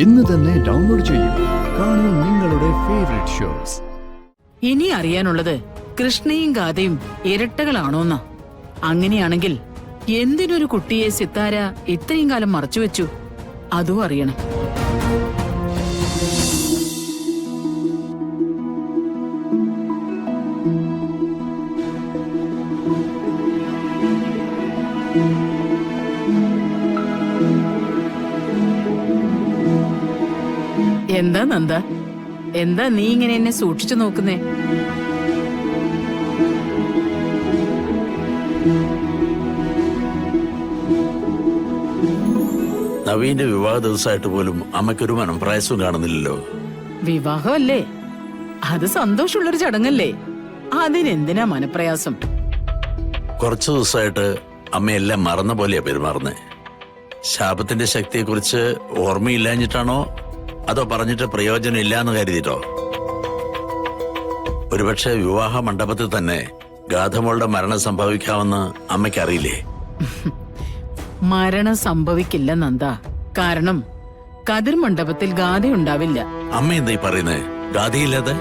ഇന്ന് തന്നെ ഡൗൺലോഡ് ചെയ്യൂ. കാണൂ നിങ്ങളുടെ ഫേവറേറ്റ് ഷോസ്. ഇനി അറിയാനുള്ളത് കൃഷ്ണയും ഗാഥയും ഇരട്ടകളാണോന്നാ. അങ്ങനെയാണെങ്കിൽ എന്തിനൊരു കുട്ടിയെ സിത്താര ഇത്രയും കാലം മറച്ചുവെച്ചു? അതും അറിയണം. എന്താ നന്ദ, എന്താ നീ ഇങ്ങനെ എന്നെ സൂക്ഷിച്ചു നോക്കുന്നേ? നവീന്റെ വിവാഹ ദിവസമായിട്ട് പോലും അമ്മയ്ക്കൊരു മനംപ്രായസവും കാണുന്നില്ലല്ലോ. വിവാഹമല്ലേ, അത് സന്തോഷമുള്ളൊരു ചടങ്ങല്ലേ, അതിനെന്തിനാ മനപ്രയാസം? കുറച്ചു ദിവസമായിട്ട് അമ്മയെല്ലാം മറന്ന പോലെയാ പെരുമാറുന്നേ. ശാപത്തിന്റെ ശക്തിയെക്കുറിച്ച് ഓർമ്മയില്ലാഞ്ഞിട്ടാണോ അതോ പറഞ്ഞിട്ട് പ്രയോജനം ഇല്ലാന്ന് കരുതിട്ടോ? ഒരുപക്ഷെ വിവാഹ മണ്ഡപത്തിൽ തന്നെ ഗാഥമോളുടെ മരണം സംഭവിക്കാമെന്ന് അമ്മയ്ക്കറിയില്ലേ? മരണം സംഭവിക്കില്ല നന്ദ. കാരണം കതിർ മണ്ഡപത്തിൽ ഗാഥയുണ്ടാവില്ല. അമ്മ എന്തായി പറയുന്നേ? ഗാഥയില്ലാതെ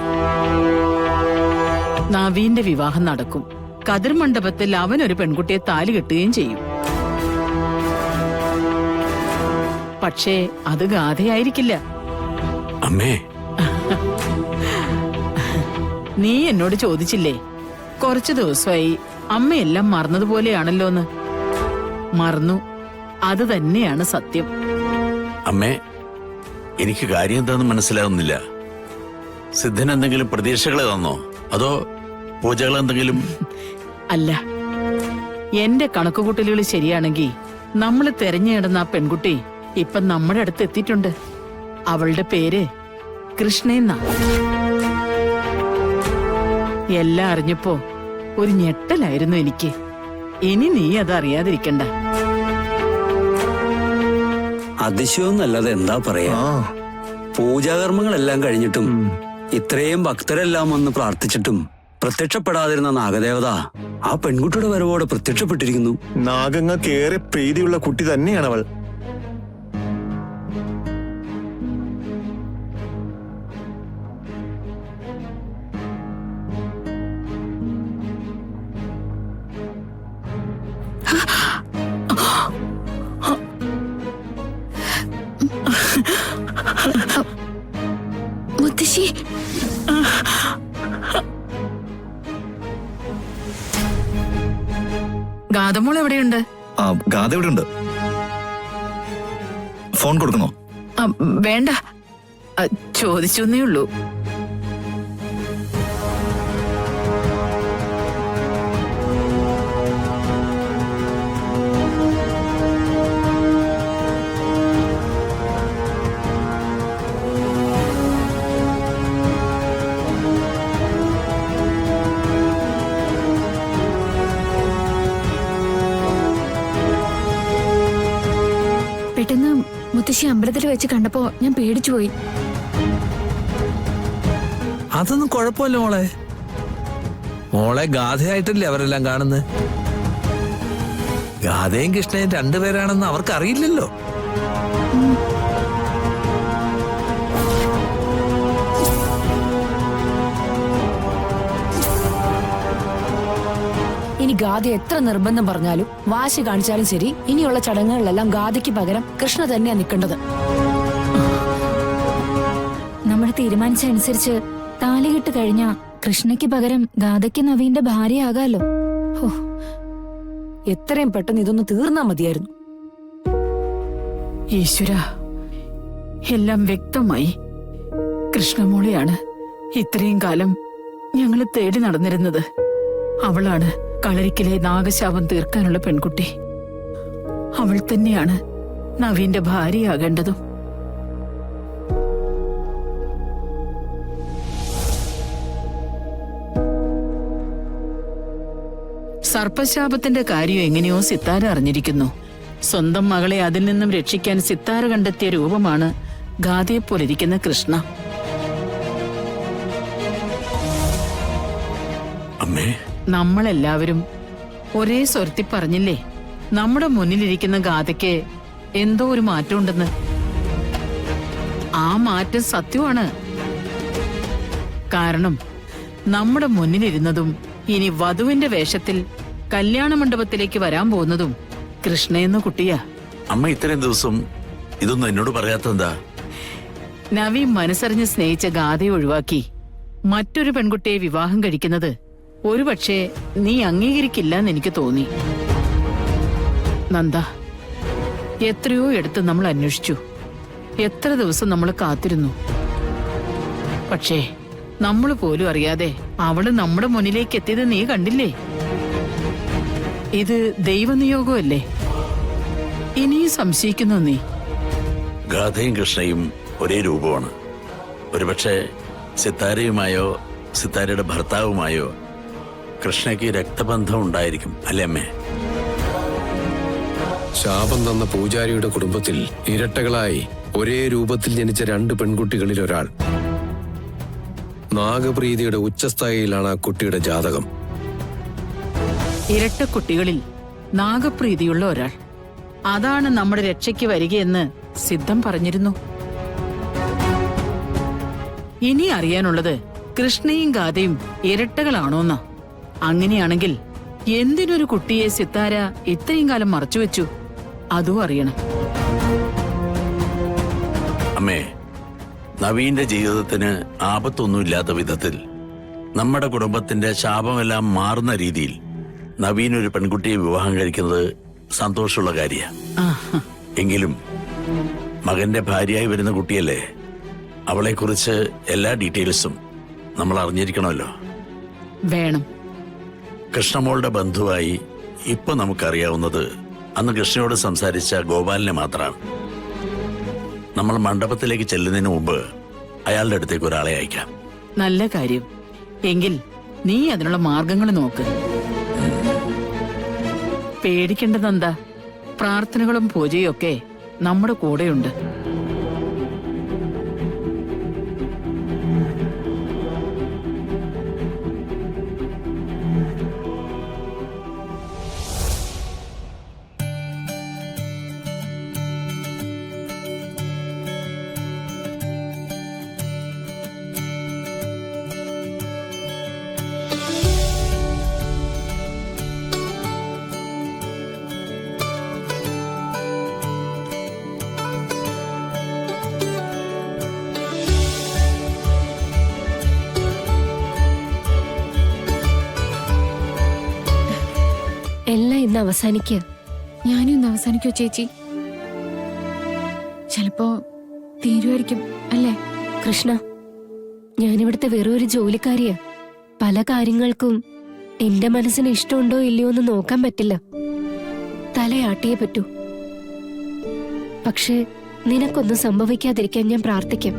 നവീന്റെ വിവാഹം നടക്കും. കതിർ മണ്ഡപത്തിൽ അവനൊരു പെൺകുട്ടിയെ താലി കെട്ടുകയും ചെയ്യും. പക്ഷേ അത് ഗാഥയായിരിക്കില്ല. അമ്മേ, നീ എന്നോട് ചോദിച്ചില്ലേ കുറച്ചു ദിവസമായി അമ്മയെല്ലാം മറന്നതുപോലെയാണല്ലോന്ന്? മറന്നു, അത് തന്നെയാണ് സത്യം. അമ്മേ, എനിക്ക് കാര്യം എന്താണെന്ന് മനസ്സിലാവുന്നില്ല. സിദ്ധൻ എന്തെങ്കിലും പ്രതീക്ഷകളെ തന്നോ അതോ പൂജകൾ എന്തെങ്കിലും? അല്ല, എന്റെ കണക്കുകൂട്ടലുകൾ ശരിയാണെങ്കിൽ നമ്മൾ തെരഞ്ഞെടുന്ന ആ പെൺകുട്ടി ഇപ്പൊ നമ്മുടെ അടുത്ത് എത്തിയിട്ടുണ്ട്. അവളുടെ പേര് കൃഷ്ണയെന്നാ. എല്ലാം അറിഞ്ഞപ്പോ ഒരു ഞെട്ടലായിരുന്നു എനിക്ക്. ഇനി നീ അത് അറിയാതിരിക്കണ്ട. അതിശയൊന്നല്ലാതെ എന്താ പറയാ. പൂജാകർമ്മങ്ങളെല്ലാം കഴിഞ്ഞിട്ടും ഇത്രയും ഭക്തരെല്ലാം വന്ന് പ്രാർത്ഥിച്ചിട്ടും പ്രത്യക്ഷപ്പെടാതിരുന്ന നാഗദേവത ആ പെൺകുട്ടിയുടെ വരവോടെ പ്രത്യക്ഷപ്പെട്ടിരിക്കുന്നു. നാഗങ്ങൾക്കേറെ പ്രീതിയുള്ള കുട്ടി തന്നെയാണവൾ. മുത്തശ്ശി, ഗാഥമോൾ എവിടെയുണ്ട്? ഗാഥ ഇവിടെ ഉണ്ട്. ഫോൺ കൊടുക്കണോ? വേണ്ട, ചോദിച്ചേ ഉള്ളൂ. പെട്ടെന്ന് മുത്തശ്ശി അമ്പലത്തിൽ വെച്ച് കണ്ടപ്പോ ഞാൻ പേടിച്ചുപോയി. അതൊന്നും കുഴപ്പമില്ല മോളെ. മോളെ ഗാഥയായിട്ടല്ലേ അവരെല്ലാം കാണുന്നത്. ഗാഥയും കൃഷ്ണയും രണ്ടുപേരാണെന്ന് അവർക്കറിയില്ലല്ലോ. ഇനി ഗാഥ എത്ര നിർബന്ധം പറഞ്ഞാലും വാശി കാണിച്ചാലും ശരി, ഇനിയുള്ള ചടങ്ങുകളിലെല്ലാം ഗാഥയ്ക്ക് പകരം കൃഷ്ണ തന്നെയാ നിൽക്കേണ്ടത്. നമ്മൾ തീരുമാനിച്ച അനുസരിച്ച് താലികെട്ട് കഴിഞ്ഞാ കൃഷ്ണയ്ക്ക് പകരം ഗാഥയ്ക്ക് നവീന്റെ ഭാര്യയാകാലോ. എത്രയും പെട്ടെന്ന് ഇതൊന്ന് തീർന്നാ മതിയായിരുന്നു. ഈശ്വര, എല്ലാം വ്യക്തമായി. കൃഷ്ണമോളെയാണ് ഇത്രയും കാലം ഞങ്ങൾ തേടി നടന്നിരുന്നത്. അവളാണ് കളരിക്കിലെ നാഗശാപം തീർക്കാനുള്ള പെൺകുട്ടി. അവൾ തന്നെയാണ് നവീന്റെ ഭാര്യയാകേണ്ടതും. സർപ്പശാപത്തിന്റെ കാര്യം എങ്ങനെയോ സിത്താര അറിഞ്ഞിരിക്കുന്നു. സ്വന്തം മകളെ അതിൽ നിന്നും രക്ഷിക്കാൻ സിത്താര കണ്ടെത്തിയ രൂപമാണ് ഗാഥയെപ്പോലിരിക്കുന്ന കൃഷ്ണ. നമ്മളെല്ലാവരും ഒരേ സ്വരത്തിൽ പറഞ്ഞില്ലേ നമ്മുടെ മുന്നിലിരിക്കുന്ന ഗാഥയ്ക്ക് എന്തോ ഒരു മാറ്റമുണ്ടെന്ന്. ആ മാറ്റം സത്യമാണ്. കാരണം നമ്മുടെ മുന്നിലിരുന്നതും ഇനി വധുവിന്റെ വേഷത്തിൽ കല്യാണ മണ്ഡപത്തിലേക്ക് വരാൻ പോകുന്നതും കൃഷ്ണയെന്ന കുട്ടിയാ. അമ്മ ഇത്രയും ദിവസം ഇതൊന്നും എന്നോട് പറയാത്തെന്താ? നവീൻ മനസ്സറിഞ്ഞ് സ്നേഹിച്ച ഗാഥയെ ഒഴിവാക്കി മറ്റൊരു പെൺകുട്ടിയെ വിവാഹം കഴിക്കുന്നത് ഒരുപക്ഷെ നീ അംഗീകരിക്കില്ലെന്ന് എനിക്ക് തോന്നി. നന്ദ, എത്രയോ എടുത്ത് നമ്മൾ അന്വേഷിച്ചു, എത്ര ദിവസം നമ്മൾ കാത്തിരുന്നു. പക്ഷേ നമ്മൾ പോലും അറിയാതെ അവള് നമ്മുടെ മുന്നിലേക്ക് എത്തിയത് നീ കണ്ടില്ലേ? ഇത് ദൈവനിയോഗമല്ലേ? ഇനിയും സംശയിക്കുന്നു നീ? ഗാഥയും കൃഷ്ണയും ഒരേ രൂപമാണ്. ഒരുപക്ഷെ സിത്താരയുമായോ സിത്താരയുടെ ഭർത്താവുമായോ കൃഷ്ണയ്ക്ക് രക്തബന്ധം ഉണ്ടായിരിക്കും, അല്ലേ അമ്മേ? ശാപം തന്ന പൂജാരിയുടെ കുടുംബത്തിൽ ഇരട്ടകളായി ഒരേ രൂപത്തിൽ ജനിച്ച 2 പെൺകുട്ടികളിൽ ഒരാൾ. നാഗപ്രീതിയുടെ ഉച്ചസ്ഥായിയിലാണ് ആ കുട്ടിയുടെ ജാതകം. ഇരട്ട കുട്ടികളിൽ നാഗപ്രീതിയുള്ള ഒരാൾ, അതാണ് നമ്മുടെ രക്ഷയ്ക്ക് വരികയെന്ന് സിദ്ധം പറഞ്ഞിരുന്നു. ഇനി അറിയാനുള്ളത് കൃഷ്ണയും ഗാഥയും ഇരട്ടകളാണോന്നാ. അങ്ങനെയാണെങ്കിൽ എന്തിനൊരു കുട്ടിയെ സിത്താര ഇത്രയും കാലം മറച്ചുവെച്ചു? അതും അറിയണം. അമ്മേ, നവീന്റെ ജീവിതത്തിന് ആപത്തൊന്നുമില്ലാത്ത വിധത്തിൽ നമ്മുടെ കുടുംബത്തിന്റെ ശാപമെല്ലാം മാറുന്ന രീതിയിൽ നവീൻ ഒരു പെൺകുട്ടിയെ വിവാഹം കഴിക്കുന്നത് സന്തോഷമുള്ള കാര്യമാണ്. എങ്കിലും മകന്റെ ഭാര്യയായി വരുന്ന കുട്ടിയല്ലേ, അവളെക്കുറിച്ച് എല്ലാ ഡീറ്റെയിൽസും നമ്മൾ അറിഞ്ഞിരിക്കണമല്ലോ. വേണം. കൃഷ്ണമോളുടെ ബന്ധുവായി ഇപ്പൊ നമുക്കറിയാവുന്നത് അന്ന് കൃഷ്ണയോട് സംസാരിച്ച ഗോപാലിനെ മാത്രമാണ്. നമ്മൾ മണ്ഡപത്തിലേക്ക് ചെല്ലുന്നതിന് മുമ്പ് അയാളുടെ അടുത്തേക്ക് ഒരാളെ അയക്കാം. നല്ല കാര്യം. എങ്കിൽ നീ അതിനുള്ള മാർഗങ്ങൾ നോക്ക്. പേടിക്കേണ്ടതെന്താ? പ്രാർത്ഥനകളും പൂജയും ഒക്കെ നമ്മുടെ കൂടെയുണ്ട്. എല്ലാം ഇന്ന് അവസാനിക്കുക. ഞാനും ഇന്ന് അവസാനിക്കോ ചേച്ചി? ചിലപ്പോ തീരുമായിരിക്കും, അല്ലേ? കൃഷ്ണ, ഞാനിവിടുത്തെ വെറും ഒരു ജോലിക്കാരിയാ. പല കാര്യങ്ങൾക്കും എന്റെ മനസ്സിന് ഇഷ്ടമുണ്ടോ ഇല്ലയോ എന്ന് നോക്കാൻ പറ്റില്ല. തലയാട്ടിയേ പറ്റൂ. പക്ഷെ നിനക്കൊന്നും സംഭവിക്കാതിരിക്കാൻ ഞാൻ പ്രാർത്ഥിക്കാം.